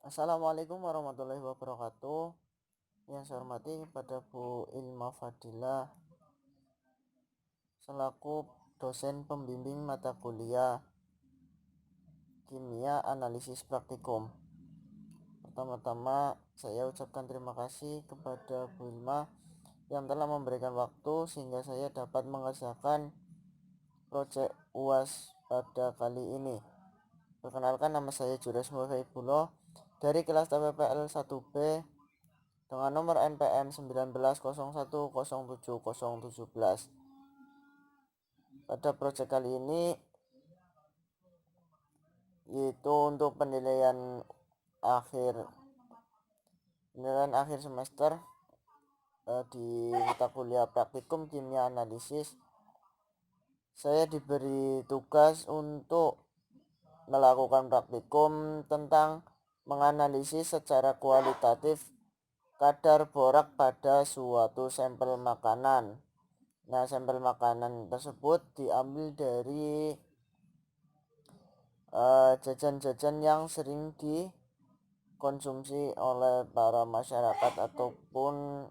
Assalamualaikum warahmatullahi wabarakatuh. Yang saya hormati kepada Bu Ilma Fadilah selaku dosen pembimbing mata kuliah Kimia Analisis Praktikum. Pertama-tama saya ucapkan terima kasih kepada Bu Ilma yang telah memberikan waktu sehingga saya dapat mengerjakan proyek UAS pada kali ini. Perkenalkan, nama saya Juras Muhaibullah dari kelas TPPL 1B dengan nomor NPM 1901070017. Pada proyek kali ini yaitu untuk penilaian akhir semester di mata kuliah praktikum kimia analisis. Saya diberi tugas untuk melakukan praktikum tentang menganalisis secara kualitatif kadar borak pada suatu sampel makanan. Nah, sampel makanan tersebut diambil dari jajan-jajan yang sering dikonsumsi oleh para masyarakat ataupun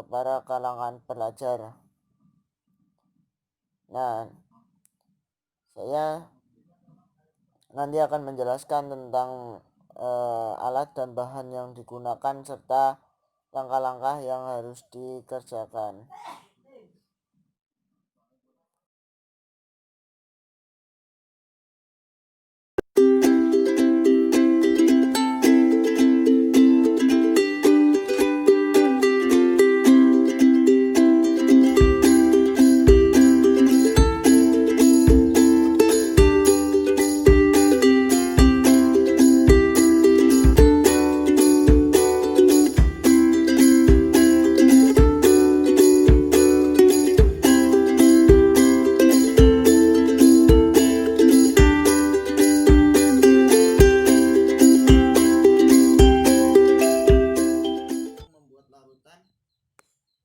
para kalangan pelajar. Nah, saya nanti akan menjelaskan tentang alat dan bahan yang digunakan serta langkah-langkah yang harus dikerjakan.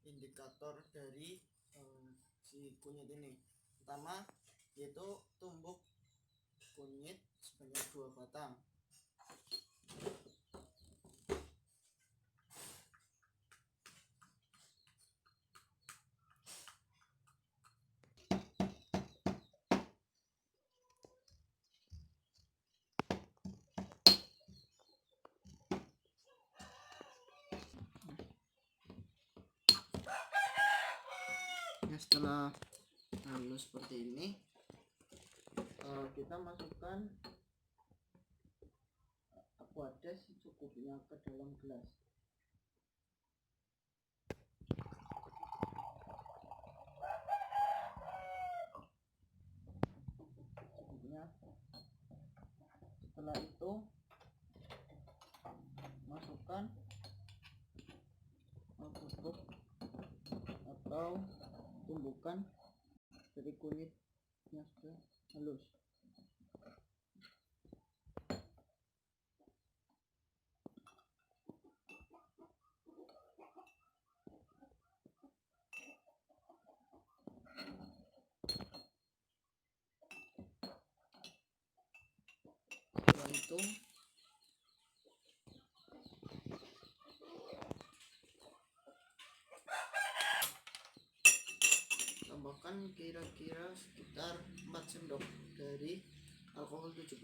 Indikator dari si kunyit ini pertama yaitu tumbuk kunyit sebanyak 2 batang. Ya, setelah halus seperti ini kita masukkan aquades secukupnya ke dalam gelas. Setelah itu masukkan bubuk atau tumbukan dari kunyitnya sudah halus. Setelah itu tambahkan kira-kira sekitar 4 sendok dari alkohol 70%.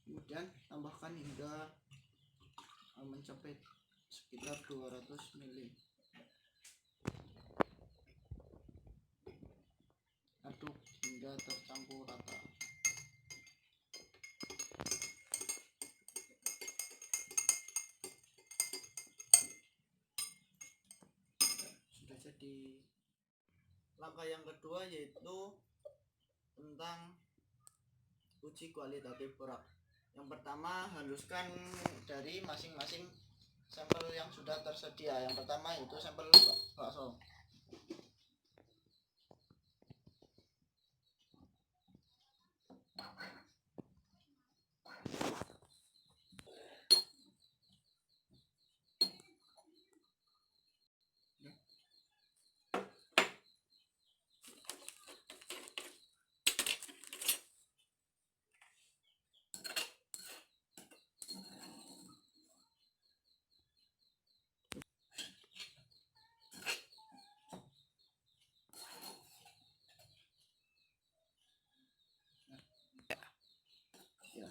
Kemudian tambahkan hingga mencapai sekitar 200 ml. Aduk hingga tercampur rata. Sudah jadi. Langkah yang kedua yaitu tentang uji kualitatif borak. Yang pertama, haluskan dari masing-masing sampel yang sudah tersedia. Yang pertama itu sampel bakso.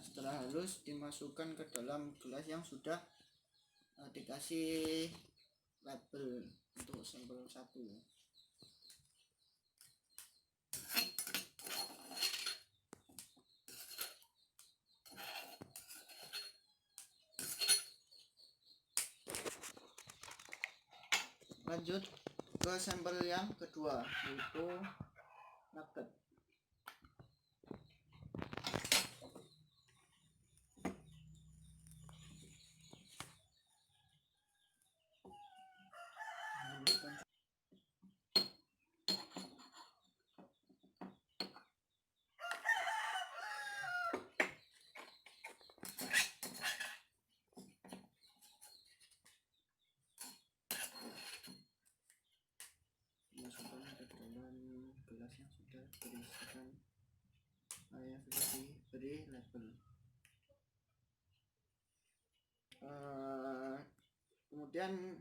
setelah halus dimasukkan ke dalam gelas yang sudah dikasih label untuk sampel 1. Lanjut ke sampel yang kedua, yaitu nugget. Masukkan ke dalam gelas yang sudah berisikan yang sudah diberi label. Kemudian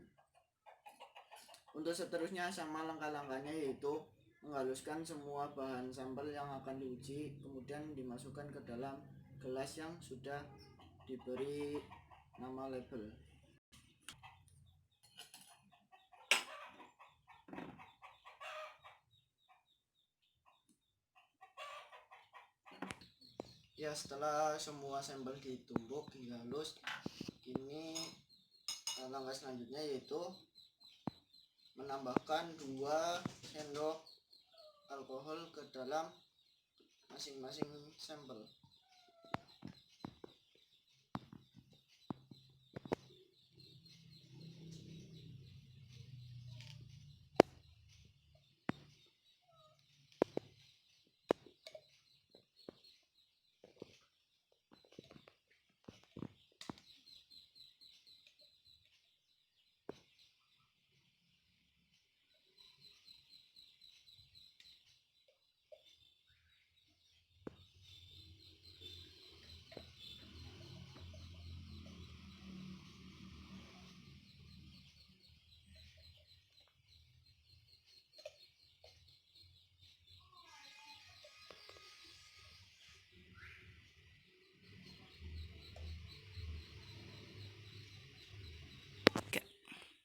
untuk seterusnya sama langkah-langkahnya, yaitu menghaluskan semua bahan sampel yang akan diuji, kemudian dimasukkan ke dalam gelas yang sudah diberi nama label. Ya, setelah semua sampel ditumbuk hingga halus, kini langkah selanjutnya yaitu menambahkan 2 sendok alkohol ke dalam masing-masing sampel.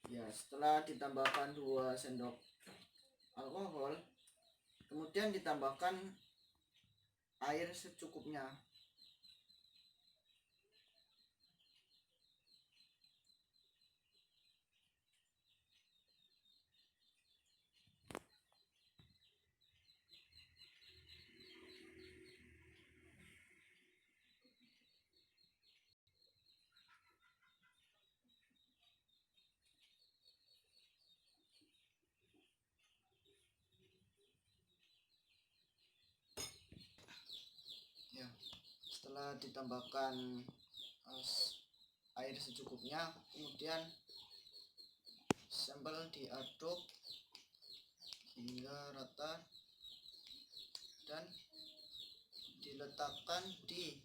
Ya, setelah ditambahkan 2 sendok alkohol, kemudian ditambahkan air secukupnya. Ya, setelah ditambahkan air secukupnya, kemudian sampel diaduk hingga rata dan diletakkan di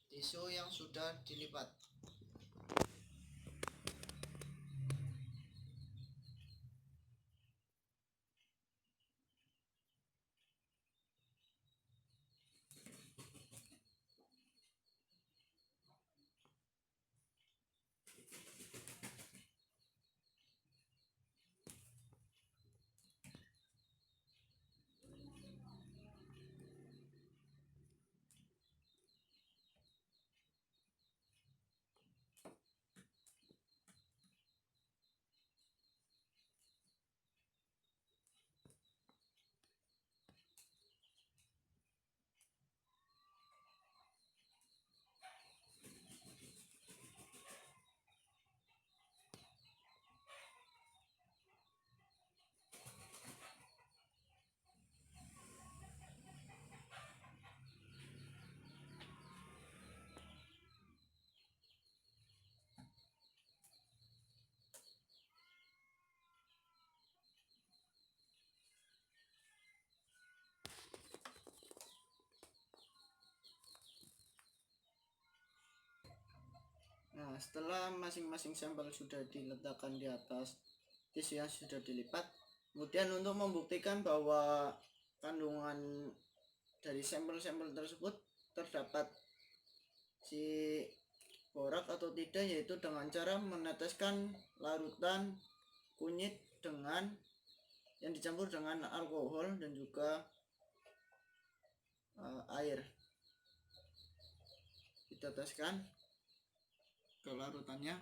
tisu yang sudah dilipat. Nah, setelah masing-masing sampel sudah diletakkan di atas tisu yang sudah dilipat, kemudian untuk membuktikan bahwa kandungan dari sampel-sampel tersebut terdapat si borak atau tidak, yaitu dengan cara meneteskan larutan kunyit dengan yang dicampur dengan alkohol dan juga air. Diteteskan ke larutannya.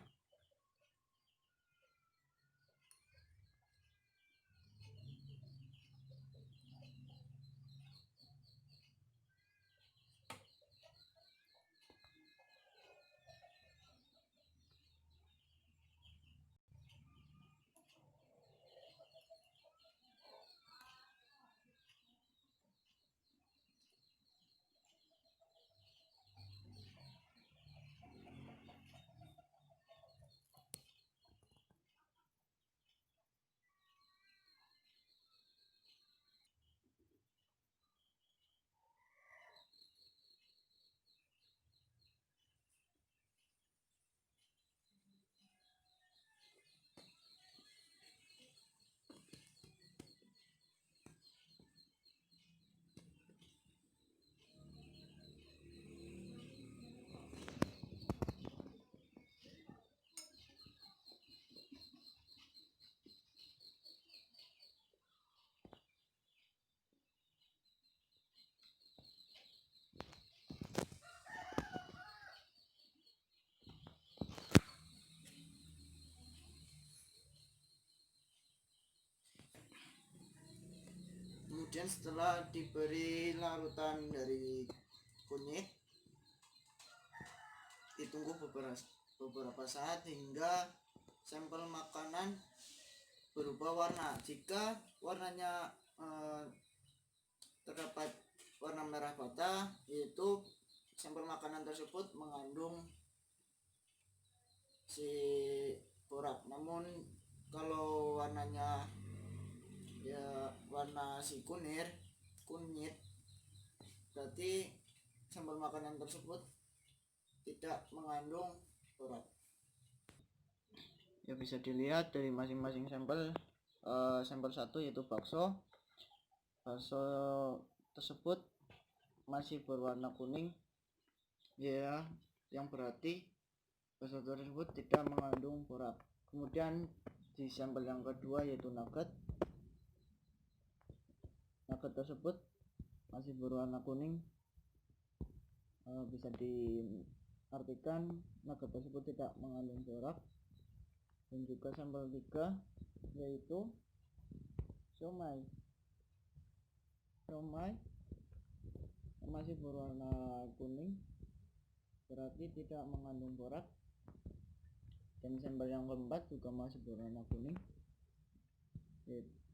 Kemudian setelah diberi larutan dari kunyit, ditunggu beberapa saat hingga sampel makanan berubah warna. Jika warnanya terdapat warna merah bata, yaitu sampel makanan tersebut mengandung si borak. Namun kalau warnanya ya warna si kunyit, berarti sampel makanan tersebut tidak mengandung borak. Ya, bisa dilihat dari masing-masing sampel. Sampel 1 yaitu bakso tersebut masih berwarna kuning, ya, yang berarti bakso tersebut tidak mengandung borak. Kemudian di sampel yang kedua yaitu nugget tersebut masih berwarna kuning. Bisa diartikan nugget tersebut tidak mengandung borak. Dan juga sampel 3 yaitu siomay masih berwarna kuning, berarti tidak mengandung borak. Dan sampel yang keempat juga masih berwarna kuning,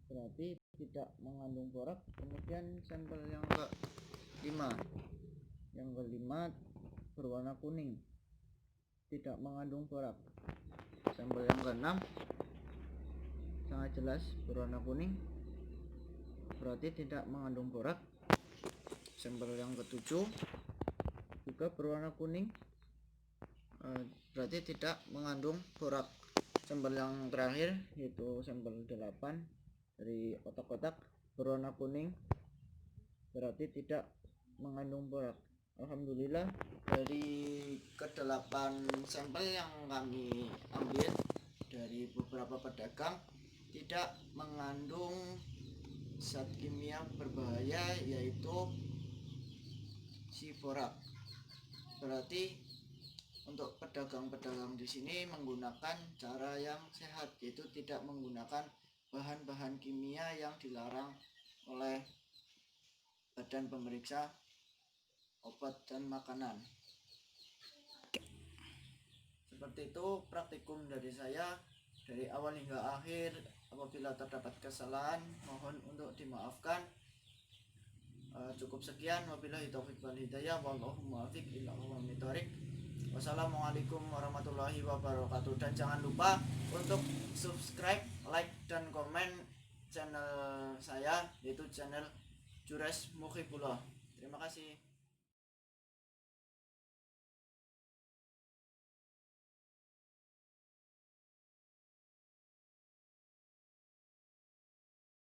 berarti tidak mengandung borak. Kemudian sampel yang kelima berwarna kuning, tidak mengandung borak. Sampel yang keenam sangat jelas berwarna kuning, berarti tidak mengandung borak. Sampel yang ketujuh juga berwarna kuning, berarti tidak mengandung borak. Sampel yang terakhir yaitu sampel 8 dari kotak-kotak berwarna kuning, berarti tidak mengandung borak. Alhamdulillah, dari ke-8 sampel yang kami ambil dari beberapa pedagang tidak mengandung zat kimia berbahaya, yaitu si borak. Berarti untuk pedagang-pedagang di sini menggunakan cara yang sehat, yaitu tidak menggunakan bahan-bahan kimia yang dilarang oleh Badan Pemeriksa Obat dan Makanan. Seperti itu praktikum dari saya dari awal hingga akhir. Apabila terdapat kesalahan, mohon untuk dimaafkan. Cukup sekian, wabillahi taufiq wal hidayah, wallahu muwaffiq ila aqwamit thoriq. Wassalamualaikum warahmatullahi wabarakatuh. Dan jangan lupa untuk subscribe, like, dan komen channel saya, yaitu channel Jures Mukhibullah. Terima kasih.